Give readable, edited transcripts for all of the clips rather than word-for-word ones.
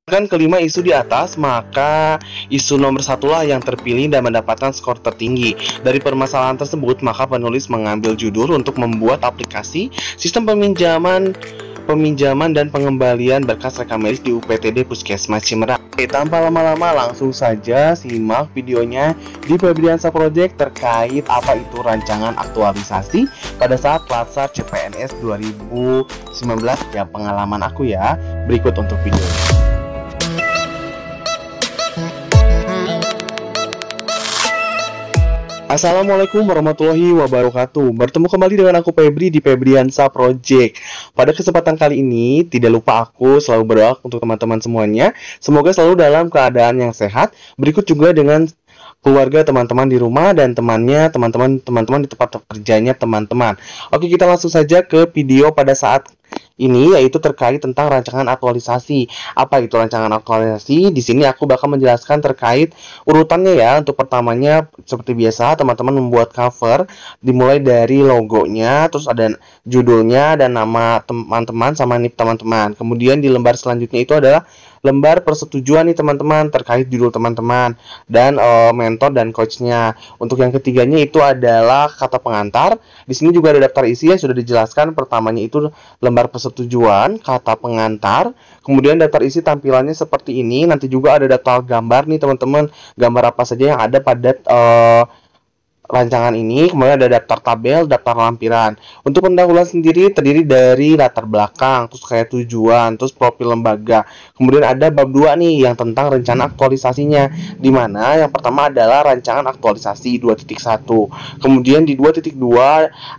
Kan kelima isu di atas, maka isu nomor satulah yang terpilih dan mendapatkan skor tertinggi. Dari permasalahan tersebut, maka penulis mengambil judul untuk membuat aplikasi sistem peminjaman dan pengembalian berkas rekam medis di UPTD Puskesmas Cimerang. Tanpa lama-lama, langsung saja simak videonya di Febriansa Project terkait apa itu rancangan aktualisasi pada saat Latsar CPNS 2019. Ya, pengalaman aku ya. Berikut untuk videonya. Assalamualaikum warahmatullahi wabarakatuh. Bertemu kembali dengan aku Febri di Febriansa Project. Pada kesempatan kali ini, tidak lupa aku selalu berdoa untuk teman-teman semuanya. Semoga selalu dalam keadaan yang sehat. Berikut juga dengan keluarga teman-teman di rumah dan teman-teman di tempat kerjanya teman-teman. Oke, kita langsung saja ke video pada saat ini, yaitu terkait tentang rancangan aktualisasi. Apa itu rancangan aktualisasi? Di sini aku bakal menjelaskan terkait urutannya ya. Untuk pertamanya, seperti biasa, teman-teman membuat cover, dimulai dari logonya, terus ada judulnya dan nama teman-teman sama NIP teman-teman. Kemudian di lembar selanjutnya itu adalah lembar persetujuan nih teman-teman terkait judul teman-teman dan mentor dan coachnya. Untuk yang ketiganya itu adalah kata pengantar. Di sini juga ada daftar isi yang sudah dijelaskan. Pertamanya itu lembar persetujuan, kata pengantar, kemudian daftar isi tampilannya seperti ini. Nanti juga ada daftar gambar nih teman-teman, gambar apa saja yang ada pada rancangan ini. Kemudian ada daftar tabel, daftar lampiran. Untuk pendahuluan sendiri terdiri dari latar belakang, terus kayak tujuan, terus profil lembaga. Kemudian ada bab 2 nih yang tentang rencana aktualisasinya, di mana yang pertama adalah rancangan aktualisasi 2.1. Kemudian di 2.2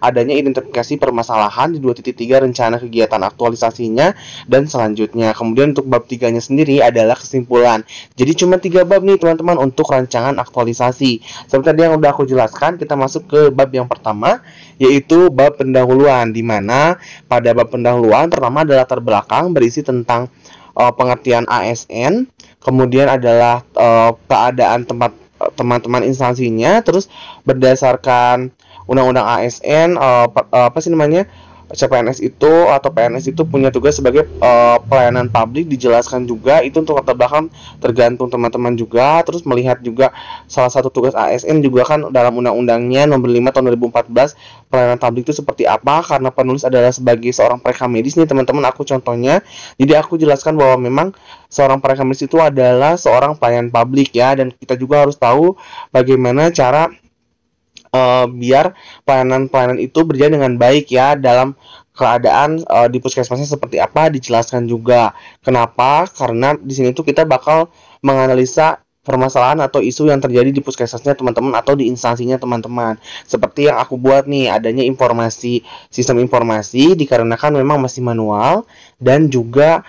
adanya identifikasi permasalahan, di 2.3 rencana kegiatan aktualisasinya dan selanjutnya. Kemudian untuk bab 3-nya sendiri adalah kesimpulan. Jadi cuma 3 bab nih teman-teman untuk rancangan aktualisasi. Seperti tadi yang udah aku jelaskan, kita masuk ke bab yang pertama, yaitu bab pendahuluan, di mana pada bab pendahuluan pertama adalah latar belakang berisi tentang pengertian ASN, kemudian adalah keadaan tempat teman-teman instansinya, terus berdasarkan undang-undang ASN apa sih namanya, CPNS itu atau PNS itu punya tugas sebagai pelayanan publik, dijelaskan juga itu untuk latar belakang tergantung teman-teman juga. Terus melihat juga salah satu tugas ASN juga kan dalam undang-undangnya nomor 5 tahun 2014 pelayanan publik itu seperti apa, karena penulis adalah sebagai seorang perekam medis nih teman-teman. Aku contohnya, jadi aku jelaskan bahwa memang seorang perekam medis itu adalah seorang pelayan publik ya, dan kita juga harus tahu bagaimana cara biar pelayanan itu berjalan dengan baik ya, dalam keadaan di puskesmasnya seperti apa dijelaskan juga. Kenapa? Karena di sini tuh kita bakal menganalisa permasalahan atau isu yang terjadi di puskesmasnya teman-teman atau di instansinya teman-teman. Seperti yang aku buat nih, adanya sistem informasi dikarenakan memang masih manual dan juga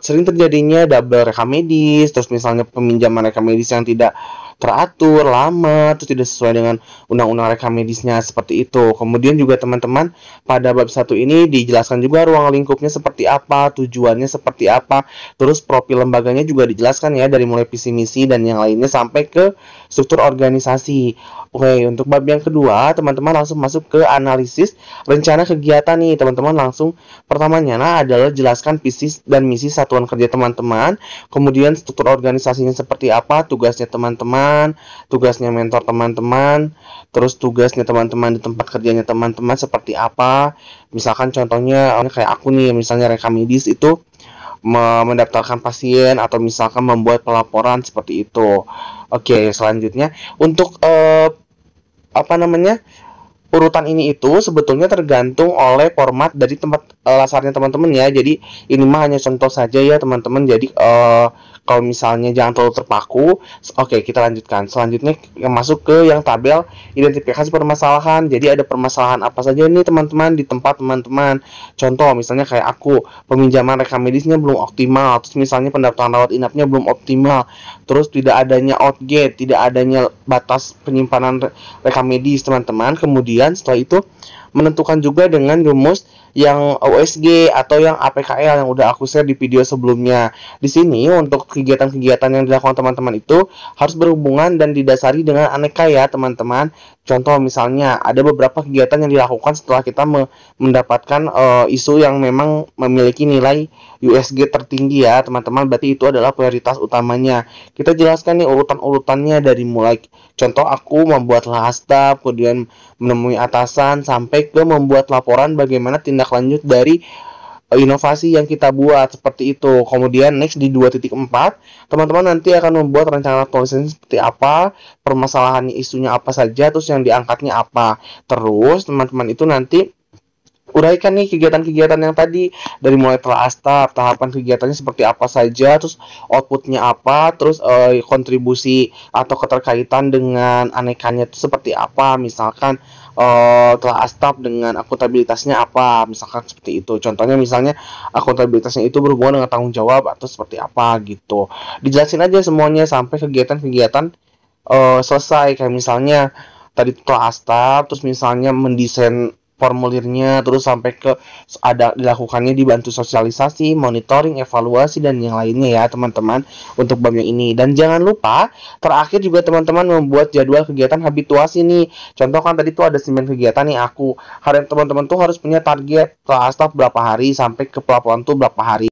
sering terjadinya double rekam medis, terus misalnya peminjaman rekam medis yang tidak teratur, lama, terus tidak sesuai dengan undang-undang rekam medisnya, seperti itu. Kemudian juga teman-teman pada bab 1 ini dijelaskan juga ruang lingkupnya seperti apa, tujuannya seperti apa, terus profil lembaganya juga dijelaskan ya, dari mulai visi misi dan yang lainnya sampai ke struktur organisasi. Oke, untuk bab yang kedua teman-teman langsung masuk ke analisis rencana kegiatan nih teman-teman. Langsung pertamanya adalah jelaskan visi dan misi satuan kerja teman-teman, kemudian struktur organisasinya seperti apa, tugasnya teman-teman, tugasnya mentor teman-teman, terus tugasnya teman-teman di tempat kerjanya teman-teman seperti apa. Misalkan contohnya kayak aku nih, misalnya rekam medis itu mendaftarkan pasien atau misalkan membuat pelaporan seperti itu. Oke, selanjutnya untuk urutan ini itu sebetulnya tergantung oleh format dari tempat lasarnya teman-teman ya. Jadi ini mah hanya contoh saja ya teman-teman. Jadi kalau misalnya jangan terlalu terpaku. Oke, kita lanjutkan. Selanjutnya yang masuk ke yang tabel identifikasi permasalahan. Jadi ada permasalahan apa saja nih teman-teman di tempat teman-teman. Contoh misalnya kayak aku, peminjaman rekam medisnya belum optimal, terus misalnya pendaftaran rawat inapnya belum optimal, terus tidak adanya outgate, tidak adanya batas penyimpanan rekam medis teman-teman. Kemudian setelah itu menentukan juga dengan rumus yang USG atau yang APKL yang udah aku share di video sebelumnya. Di sini untuk kegiatan-kegiatan yang dilakukan teman-teman itu harus berhubungan dan didasari dengan aneka ya teman-teman. Contoh misalnya ada beberapa kegiatan yang dilakukan setelah kita mendapatkan isu yang memang memiliki nilai USG tertinggi ya teman-teman, berarti itu adalah prioritas utamanya. Kita jelaskan nih urutan-urutannya dari mulai contoh aku membuat lahastab, kemudian menemui atasan, sampai ke membuat laporan bagaimana tindak lanjut dari inovasi yang kita buat seperti itu. Kemudian next di 2.4 teman-teman nanti akan membuat rencana tulisan seperti apa, permasalahannya isunya apa saja, terus yang diangkatnya apa. Terus teman-teman itu nanti uraikan nih kegiatan-kegiatan yang tadi dari mulai prastab, tahapan kegiatannya seperti apa saja, terus outputnya apa, terus kontribusi atau keterkaitan dengan anekanya itu seperti apa, misalkan prastab dengan akuntabilitasnya apa, misalkan seperti itu. Contohnya misalnya akuntabilitasnya itu berhubungan dengan tanggung jawab atau seperti apa gitu. Dijelasin aja semuanya sampai kegiatan-kegiatan selesai, kayak misalnya tadi prastab, terus misalnya mendesain formulirnya, terus sampai ke ada dilakukannya dibantu sosialisasi, monitoring, evaluasi dan yang lainnya ya teman-teman untuk bab yang ini. Dan jangan lupa terakhir juga teman-teman membuat jadwal kegiatan habituasi nih. Contoh kan tadi tuh ada 9 kegiatan nih, aku hari teman-teman tuh harus punya target kelas staff berapa hari sampai ke pelaporan tuh berapa hari.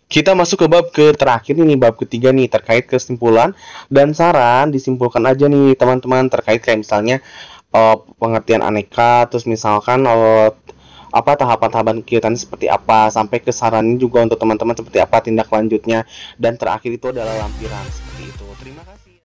Kita masuk ke bab ke terakhir ini, bab ketiga nih, terkait kesimpulan dan saran. Disimpulkan aja nih teman-teman terkait kayak misalnya pengertian aneka, terus misalkan apa tahapan-tahapan kegiatan seperti apa, sampai ke sarannya juga untuk teman-teman seperti apa tindak lanjutnya, dan terakhir itu adalah lampiran.